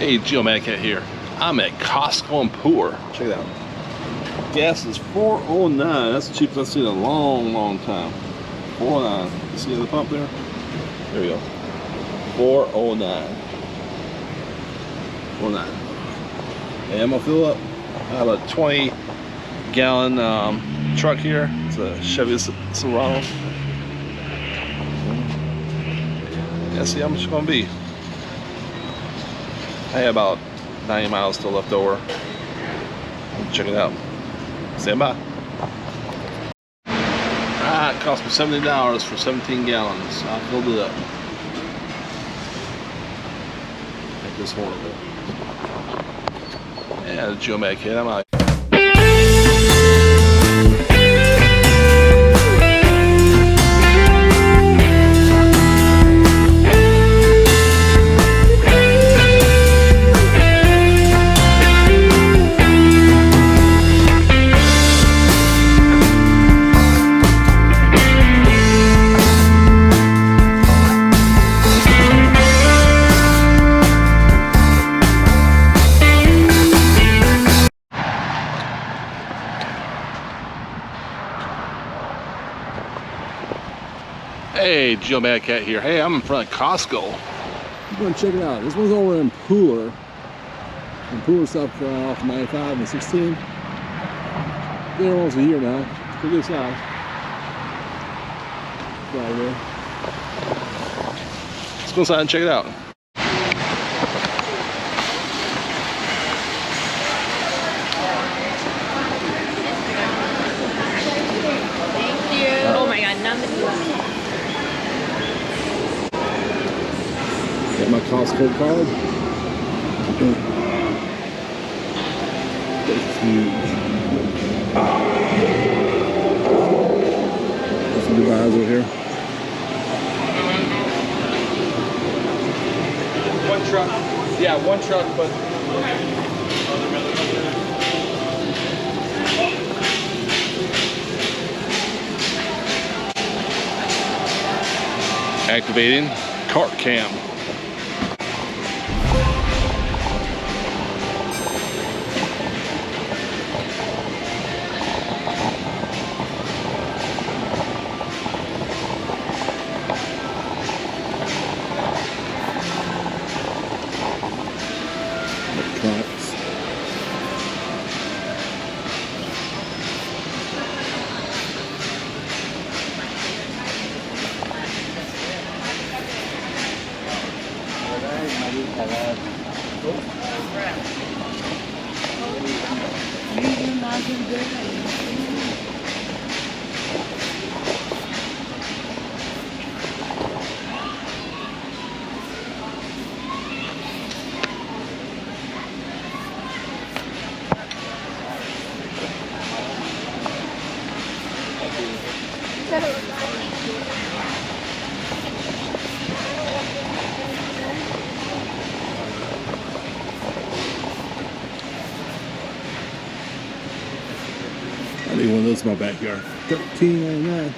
Hey, Geomatic here. I'm at Costco and POOLER. Check it out. Gas is $4.09. That's the cheapest I've seen in a long time. $4.09. You see the pump there? There we go. $4.09. $4.09. Hey, I'm gonna fill up. I have a 20-gallon truck here. It's a Chevy Silverado. Yeah, see how much it's gonna be. I have about 90 miles still left over. Check it out. Stand by. Alright, it cost me $70 for 17 gallons. I filled it up. Make this horrible. Yeah, the Geomatic kid, I'm out. Hey, Geomatic here. Hey, I'm in front of Costco. I'm going to check it out. This one's over in POOLER. And POOLER stuff off 95 and 16. Been almost a year now. Pretty good size. Right here. Let's go inside and check it out. Thank you. Oh my God, nothing. Got my Costco card. It's huge. There's some Dubai's over here. One truck. Yeah, one truck, but Activating cart cam. Trucks. I need one of those in my backyard. $13.99.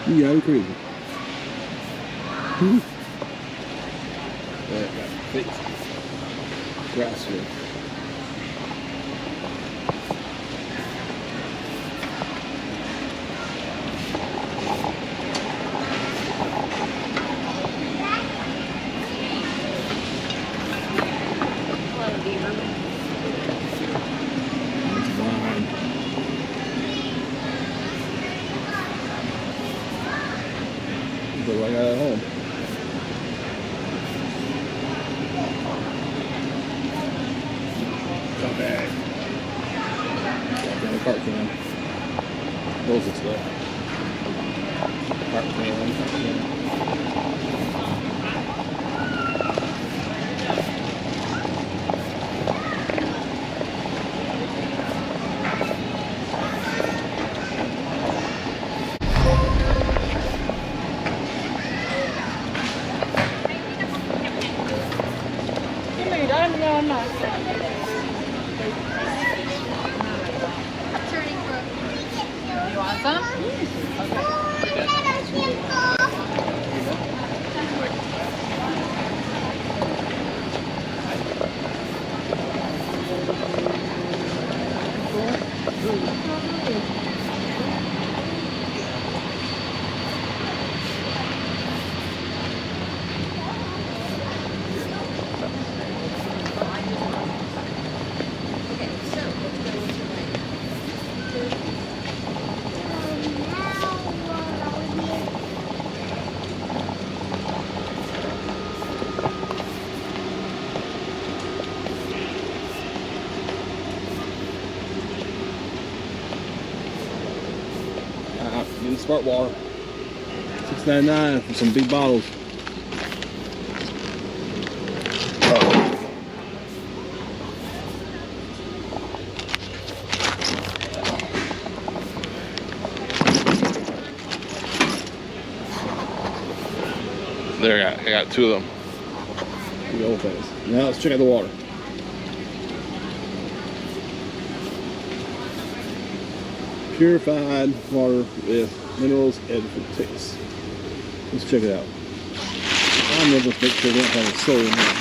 You gotta be crazy. That got fake grass here. It's mine. But I got it at home. Not bad. Got down the cart can. Those are stuff. Cart can. You want some? Okay. 1 truck. 1 truck, but Get the smart water. $6.99 for some big bottles. There, I got two of them. The old things. Now let's check out the water. Purified water with minerals and fruit taste. Let's check it out. I'm going to make sure they don't have a soda in here.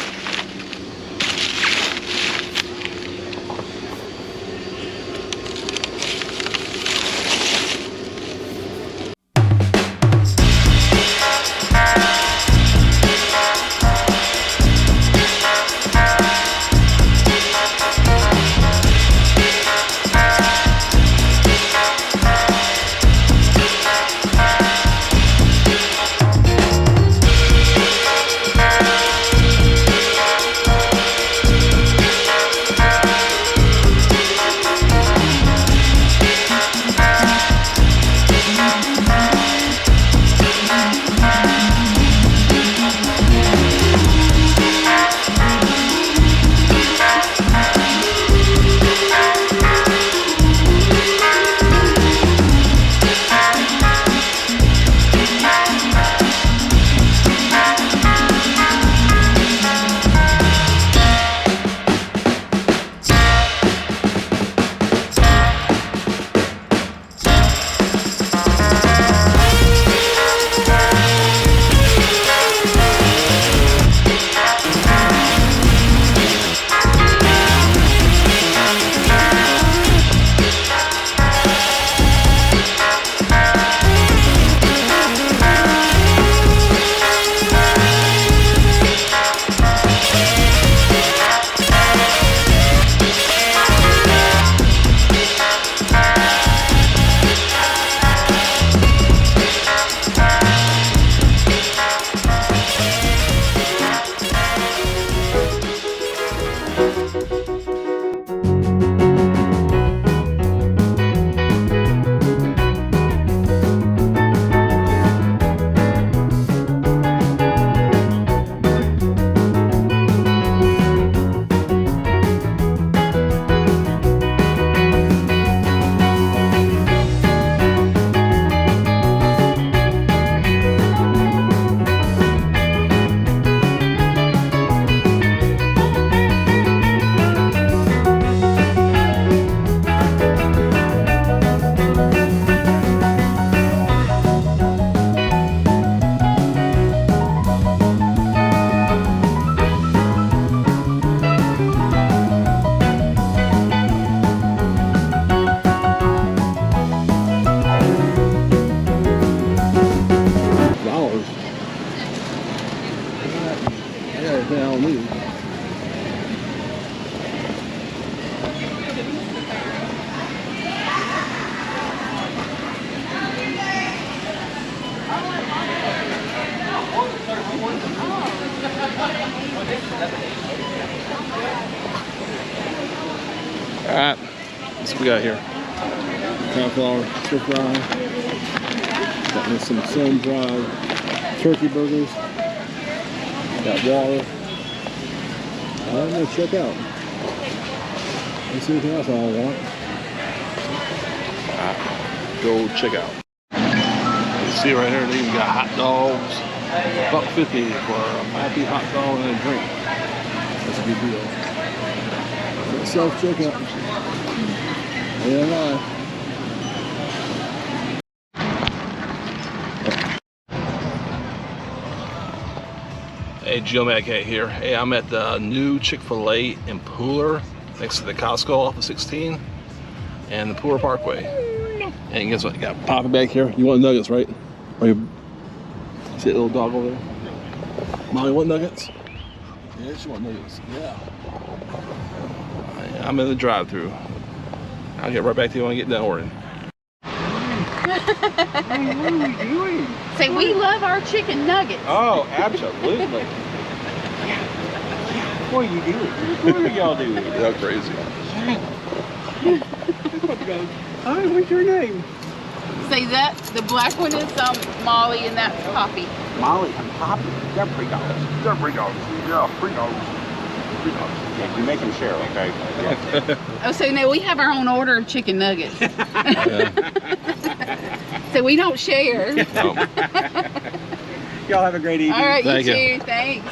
Alright, what's we got here? Cauliflower stir fry. Got me some sun-dried turkey burgers. Got water. I'm gonna check out. Let's see anything else I want. Alright, go check out. You see right here, they even got hot dogs. $1.50 for a 5-piece hot dog and a drink. That's a good deal. Self-checkout. Yeah, Hey, Joe Madcat here. Hey, I'm at the new Chick-Fil-A in Pooler, next to the Costco off of 16 and the Pooler Parkway. And guess what? You got Poppy back here. You want nuggets, right? Or you see that little dog over there? Molly, want nuggets? Yeah, she want nuggets. Yeah. I'm in the drive-thru. I'll get right back to you when I get done ordering. What are we doing? Say, we love our chicken nuggets. Oh, absolutely. What are you doing? What are y'all doing? You're crazy. Hi, what's your name? See that? The black one is Molly and that's Poppy. Molly and Poppy. They're free dogs. They're free dogs. Yeah, free dogs. Free dogs. Yeah, you make them share, okay? Yeah. Oh, so now we have our own order of chicken nuggets. So we don't share. No. Y'all have a great evening. All right, Thank you you. too. Thanks.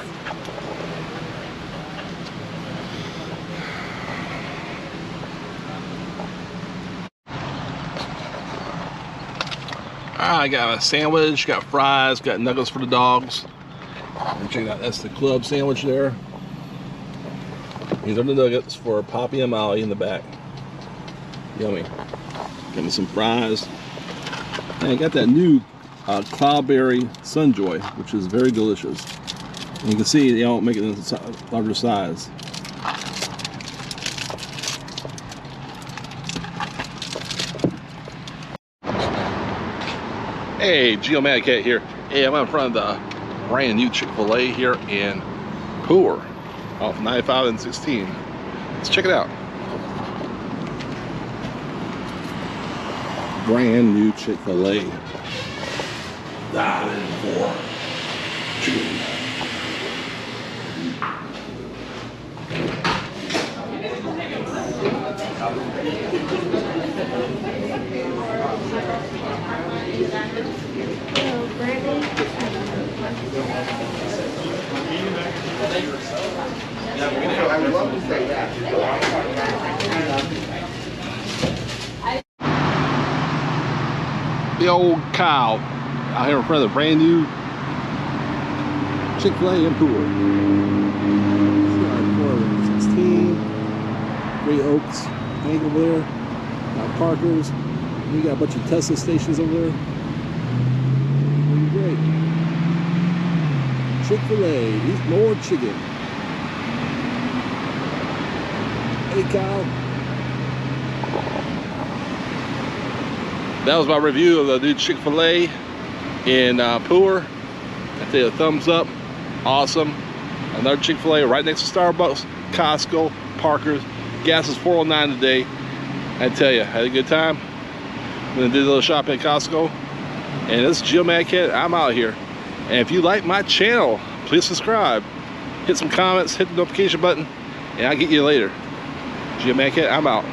I got a sandwich, got fries, got nuggets for the dogs. And check it out, that's the club sandwich there. These are the nuggets for Poppy and Molly in the back. Yummy. Got me some fries. And I got that new cloudberry sunjoy, which is very delicious. And you can see they don't make it in a larger size. Hey, Mad Cat here. Hey, I'm in front of the brand new Chick-Fil-A here in Pooler off 95 and 16. Let's check it out. Brand new Chick-Fil-A. Dive in for chicken. I would love to say that. The old cow out here in front of the brand new Chick-Fil-A in Pooler. 16, Great Oaks Bank over there, got Parker's, we got a bunch of Tesla stations over there. Pretty great. Chick-Fil-A, eat more chicken. Hey Kyle. That was my review of the new Chick-Fil-A in Pooler. I tell you, a thumbs up, awesome. Another Chick-Fil-A right next to Starbucks, Costco, Parker's. Gas is $4.09 today. I tell you, had a good time. I'm gonna do a little shopping at Costco. And this is Mad Cat. I'm out here. And if you like my channel, please subscribe. Hit some comments, hit the notification button, and I'll get you later. Mad Cat, I'm out.